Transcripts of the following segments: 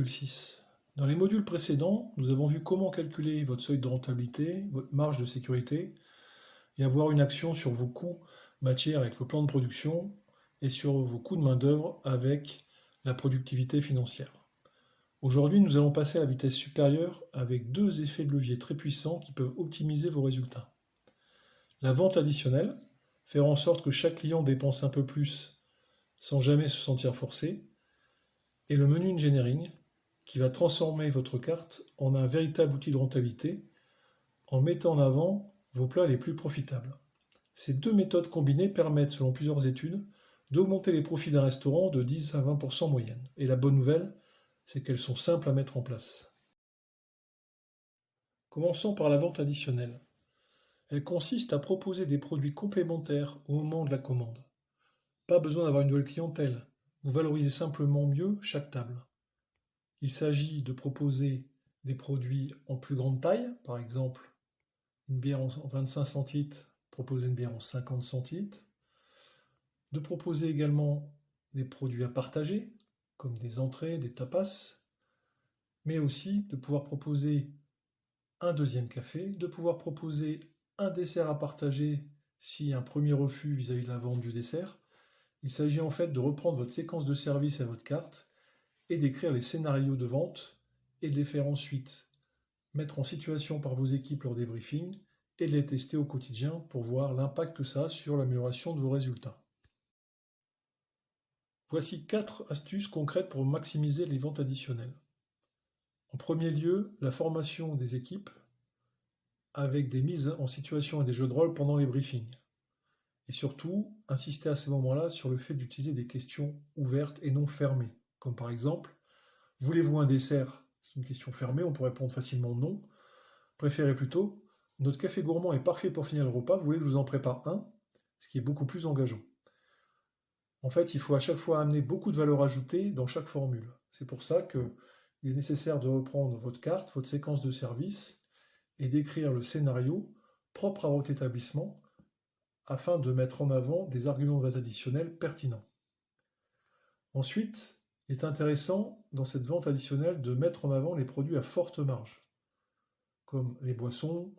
module 6. Dans les modules précédents, nous avons vu comment calculer votre seuil de rentabilité, votre marge de sécurité, et avoir une action sur vos coûts matières avec le plan de production et sur vos coûts de main-d'œuvre avec la productivité financière. Aujourd'hui, nous allons passer à la vitesse supérieure avec deux effets de levier très puissants qui peuvent optimiser vos résultats. La vente additionnelle, faire en sorte que chaque client dépense un peu plus sans jamais se sentir forcé, et le menu engineering, qui va transformer votre carte en un véritable outil de rentabilité en mettant en avant vos plats les plus profitables. Ces deux méthodes combinées permettent, selon plusieurs études, d'augmenter les profits d'un restaurant de 10 à 20% en moyenne. Et la bonne nouvelle, c'est qu'elles sont simples à mettre en place. Commençons par la vente additionnelle. Elle consiste à proposer des produits complémentaires au moment de la commande. Pas besoin d'avoir une nouvelle clientèle, vous valorisez simplement mieux chaque table. Il s'agit de proposer des produits en plus grande taille, par exemple une bière en 25 centilitres, proposer une bière en 50 centilitres, de proposer également des produits à partager, comme des entrées, des tapas, mais aussi de pouvoir proposer un deuxième café, de pouvoir proposer un dessert à partager s'il y a un premier refus vis-à-vis de la vente du dessert. Il s'agit en fait de reprendre votre séquence de service à votre carte et d'écrire les scénarios de vente et de les faire ensuite mettre en situation par vos équipes lors des briefings et de les tester au quotidien pour voir l'impact que ça a sur l'amélioration de vos résultats. Voici 4 astuces concrètes pour maximiser les ventes additionnelles. En premier lieu, la formation des équipes avec des mises en situation et des jeux de rôle pendant les briefings. Et surtout, insister à ces moments-là sur le fait d'utiliser des questions ouvertes et non fermées. Comme par exemple, voulez-vous un dessert? C'est une question fermée, on peut répondre facilement non. Préférez plutôt, notre café gourmand est parfait pour finir le repas, vous voulez que je vous en prépare un? Ce qui est beaucoup plus engageant. En fait, il faut à chaque fois amener beaucoup de valeur ajoutée dans chaque formule. C'est pour ça qu'il est nécessaire de reprendre votre carte, votre séquence de service, et d'écrire le scénario propre à votre établissement afin de mettre en avant des arguments de vente additionnels pertinents. Ensuite, il est intéressant dans cette vente additionnelle de mettre en avant les produits à forte marge, comme les boissons,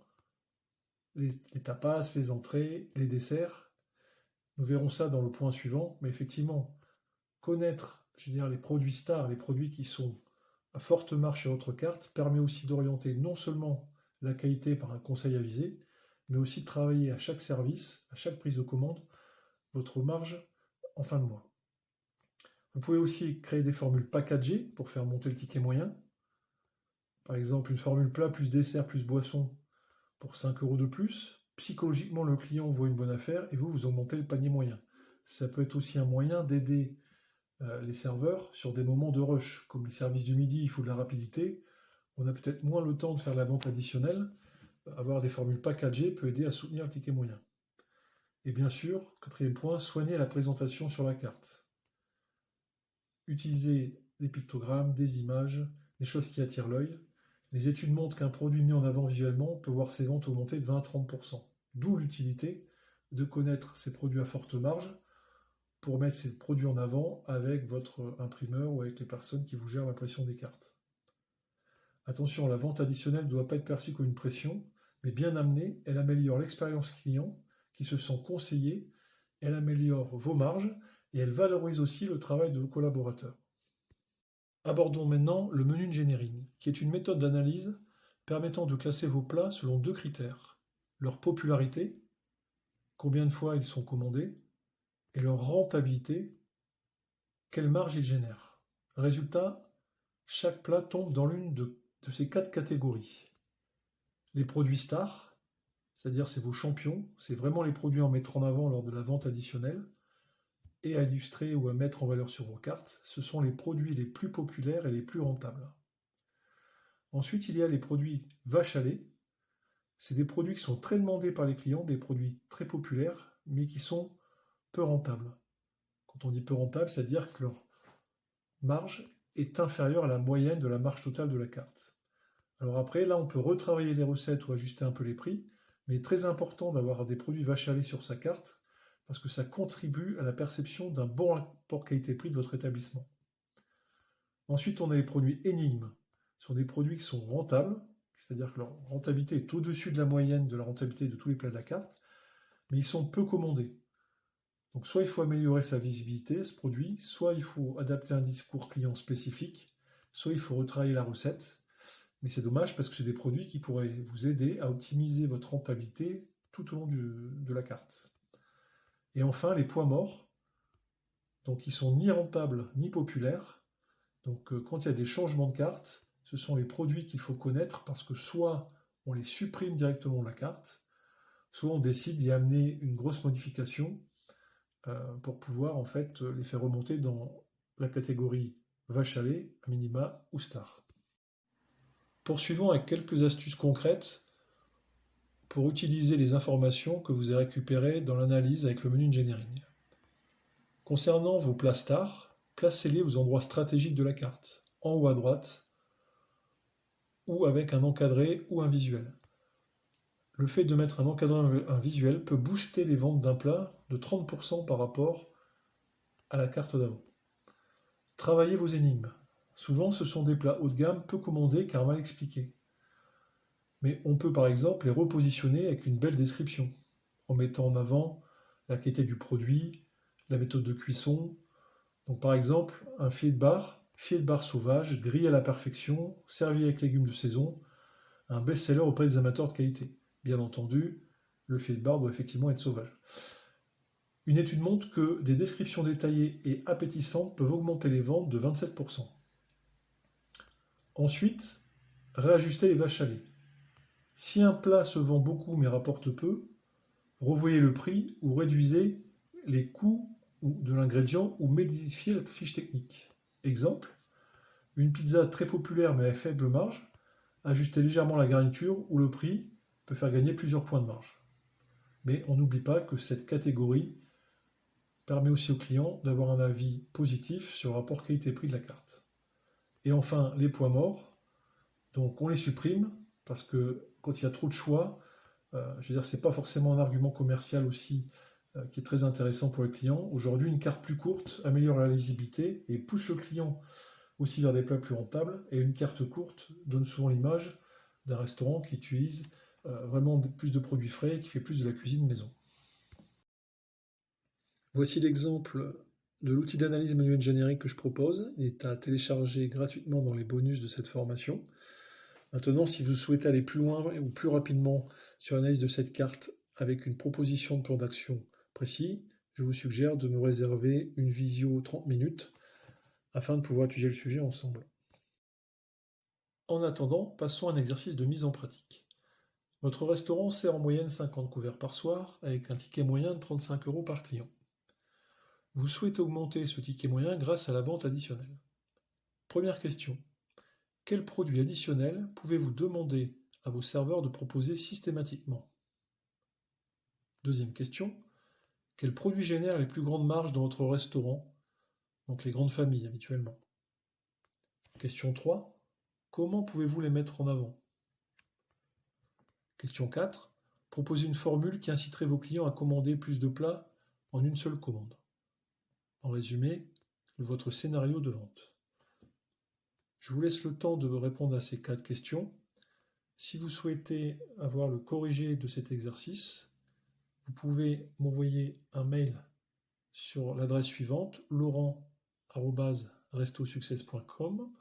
les tapas, les entrées, les desserts. Nous verrons ça dans le point suivant, mais effectivement, connaître, les produits stars, les produits qui sont à forte marge sur votre carte, permet aussi d'orienter non seulement la qualité par un conseil avisé, mais aussi de travailler à chaque service, à chaque prise de commande, votre marge en fin de mois. Vous pouvez aussi créer des formules packagées pour faire monter le ticket moyen. Par exemple, une formule plat plus dessert plus boisson pour 5 € de plus. Psychologiquement, le client voit une bonne affaire et vous augmentez le panier moyen. Ça peut être aussi un moyen d'aider les serveurs sur des moments de rush, comme les services du midi, il faut de la rapidité. On a peut-être moins le temps de faire la vente additionnelle. Avoir des formules packagées peut aider à soutenir le ticket moyen. Et bien sûr, quatrième point, soigner la présentation sur la carte. Utilisez des pictogrammes, des images, des choses qui attirent l'œil. Les études montrent qu'un produit mis en avant visuellement peut voir ses ventes augmenter de 20 à 30%. D'où l'utilité de connaître ces produits à forte marge pour mettre ces produits en avant avec votre imprimeur ou avec les personnes qui vous gèrent l'impression des cartes. Attention, la vente additionnelle ne doit pas être perçue comme une pression, mais bien amenée, elle améliore l'expérience client qui se sent conseillé, elle améliore vos marges et elle valorise aussi le travail de vos collaborateurs. Abordons maintenant le menu engineering, qui est une méthode d'analyse permettant de classer vos plats selon deux critères: leur popularité, combien de fois ils sont commandés, et leur rentabilité, quelle marge ils génèrent. Résultat, chaque plat tombe dans l'une de ces 4 catégories. Les produits stars, c'est-à-dire c'est vos champions, c'est vraiment les produits à mettre en avant lors de la vente additionnelle et à illustrer ou à mettre en valeur sur vos cartes. Ce sont les produits les plus populaires et les plus rentables. Ensuite, il y a les produits vache à lait. C'est des produits qui sont très demandés par les clients, des produits très populaires, mais qui sont peu rentables. Quand on dit peu rentable, c'est-à-dire que leur marge est inférieure à la moyenne de la marge totale de la carte. Alors après, là, on peut retravailler les recettes ou ajuster un peu les prix, mais il est très important d'avoir des produits vache à lait sur sa carte, parce que ça contribue à la perception d'un bon rapport qualité-prix de votre établissement. Ensuite, on a les produits énigmes. Ce sont des produits qui sont rentables, c'est-à-dire que leur rentabilité est au-dessus de la moyenne de la rentabilité de tous les plats de la carte, mais ils sont peu commandés. Donc soit il faut améliorer sa visibilité, ce produit, soit il faut adapter un discours client spécifique, soit il faut retravailler la recette. Mais c'est dommage parce que c'est des produits qui pourraient vous aider à optimiser votre rentabilité tout au long de la carte. Et enfin, les points morts, donc ils sont ni rentables ni populaires. Donc quand il y a des changements de carte, ce sont les produits qu'il faut connaître parce que soit on les supprime directement de la carte, soit on décide d'y amener une grosse modification pour pouvoir en fait les faire remonter dans la catégorie vache à lait, minima ou star. Poursuivons avec quelques astuces concrètes pour utiliser les informations que vous avez récupérées dans l'analyse avec le menu engineering. Concernant vos plats stars, placez-les aux endroits stratégiques de la carte, en haut à droite, ou avec un encadré ou un visuel. Le fait de mettre un encadré un visuel peut booster les ventes d'un plat de 30% par rapport à la carte d'avant. Travaillez vos énigmes. Souvent, ce sont des plats haut de gamme peu commandés car mal expliqués. Mais on peut par exemple les repositionner avec une belle description, en mettant en avant la qualité du produit, la méthode de cuisson. Donc par exemple, un filet de bar sauvage, grillé à la perfection, servi avec légumes de saison, un best-seller auprès des amateurs de qualité. Bien entendu, le filet de bar doit effectivement être sauvage. Une étude montre que des descriptions détaillées et appétissantes peuvent augmenter les ventes de 27%. Ensuite, réajuster les vaches à lait. Si un plat se vend beaucoup mais rapporte peu, revoyez le prix ou réduisez les coûts de l'ingrédient ou modifiez la fiche technique. Exemple, une pizza très populaire mais à faible marge, ajustez légèrement la garniture ou le prix peut faire gagner plusieurs points de marge. Mais on n'oublie pas que cette catégorie permet aussi au client d'avoir un avis positif sur le rapport qualité-prix de la carte. Et enfin, les points morts, donc on les supprime parce que quand il y a trop de choix, je veux dire, c'est pas forcément un argument commercial aussi qui est très intéressant pour les clients. Aujourd'hui, une carte plus courte améliore la lisibilité et pousse le client aussi vers des plats plus rentables. Et une carte courte donne souvent l'image d'un restaurant qui utilise vraiment plus de produits frais et qui fait plus de la cuisine maison. Voici l'exemple de l'outil d'analyse manuelle générique que je propose. Il est à télécharger gratuitement dans les bonus de cette formation. Maintenant, si vous souhaitez aller plus loin ou plus rapidement sur l'analyse de cette carte avec une proposition de plan d'action précis, je vous suggère de me réserver une visio 30 minutes afin de pouvoir étudier le sujet ensemble. En attendant, passons à un exercice de mise en pratique. Votre restaurant sert en moyenne 50 couverts par soir avec un ticket moyen de 35 € par client. Vous souhaitez augmenter ce ticket moyen grâce à la vente additionnelle. Première question. Quel produit additionnel pouvez-vous demander à vos serveurs de proposer systématiquement? Deuxième question. Quel produit génère les plus grandes marges dans votre restaurant, donc les grandes familles habituellement? Question 3. Comment pouvez-vous les mettre en avant? Question 4. Proposez une formule qui inciterait vos clients à commander plus de plats en une seule commande. En résumé, votre scénario de vente. Je vous laisse le temps de répondre à ces 4 questions. Si vous souhaitez avoir le corrigé de cet exercice, vous pouvez m'envoyer un mail sur l'adresse suivante, laurent@restosuccess.com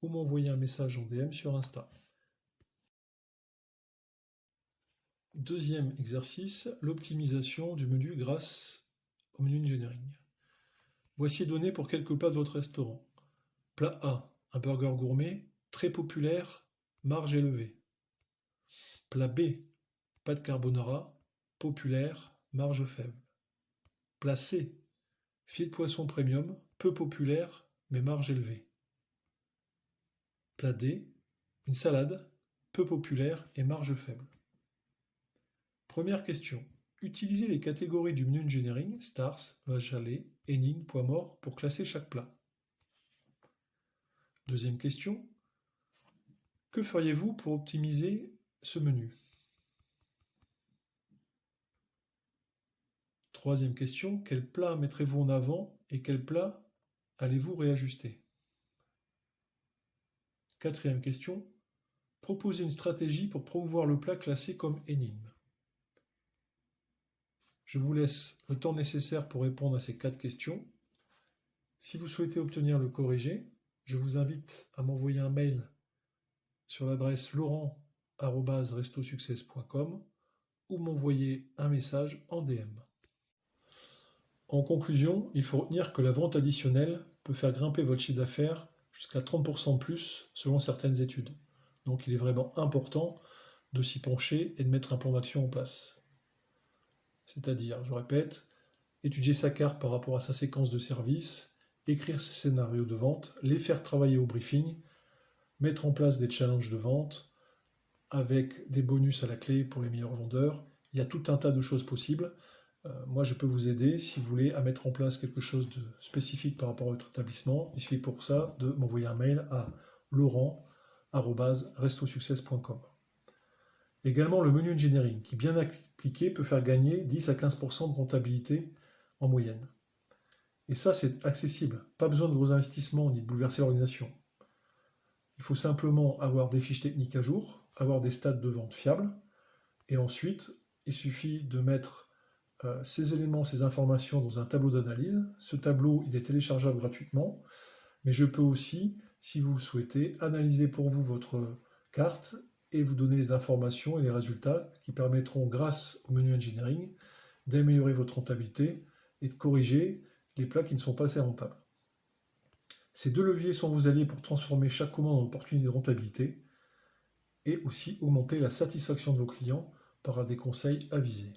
ou m'envoyer un message en DM sur Insta. Deuxième exercice, l'optimisation du menu grâce au menu engineering. Voici les données pour quelques plats de votre restaurant. Plat A, un burger gourmet, très populaire, marge élevée. Plat B, pâte carbonara, populaire, marge faible. Plat C, filet de poisson premium, peu populaire, mais marge élevée. Plat D, une salade, peu populaire et marge faible. Première question. Utilisez les catégories du menu engineering, stars, vache à lait, énigmes, pois morts, pour classer chaque plat. Deuxième question. Que feriez-vous pour optimiser ce menu? Troisième question. Quel plat mettrez-vous en avant et quel plat allez-vous réajuster? 4e question. Proposez une stratégie pour promouvoir le plat classé comme énigme. Je vous laisse le temps nécessaire pour répondre à ces 4 questions. Si vous souhaitez obtenir le corrigé, je vous invite à m'envoyer un mail sur l'adresse laurent@restosuccess.com ou m'envoyer un message en DM. En conclusion, il faut retenir que la vente additionnelle peut faire grimper votre chiffre d'affaires jusqu'à 30% de plus selon certaines études. Donc il est vraiment important de s'y pencher et de mettre un plan d'action en place. C'est-à-dire, je répète, étudier sa carte par rapport à sa séquence de services, écrire ses scénarios de vente, les faire travailler au briefing, mettre en place des challenges de vente avec des bonus à la clé pour les meilleurs vendeurs. Il y a tout un tas de choses possibles. Moi, je peux vous aider si vous voulez à mettre en place quelque chose de spécifique par rapport à votre établissement. Il suffit pour ça de m'envoyer un mail à laurent@restosuccess.com. Également, le menu engineering, qui bien appliqué peut faire gagner 10 à 15% de rentabilité en moyenne. Et ça, c'est accessible. Pas besoin de gros investissements ni de bouleverser l'organisation. Il faut simplement avoir des fiches techniques à jour, avoir des stats de vente fiables, et ensuite, il suffit de mettre ces éléments, ces informations dans un tableau d'analyse. Ce tableau, il est téléchargeable gratuitement, mais je peux aussi, si vous le souhaitez, analyser pour vous votre carte et vous donner les informations et les résultats qui permettront, grâce au menu engineering, d'améliorer votre rentabilité et de corriger les plats qui ne sont pas assez rentables. Ces 2 leviers sont vos alliés pour transformer chaque commande en opportunité de rentabilité et aussi augmenter la satisfaction de vos clients par des conseils avisés.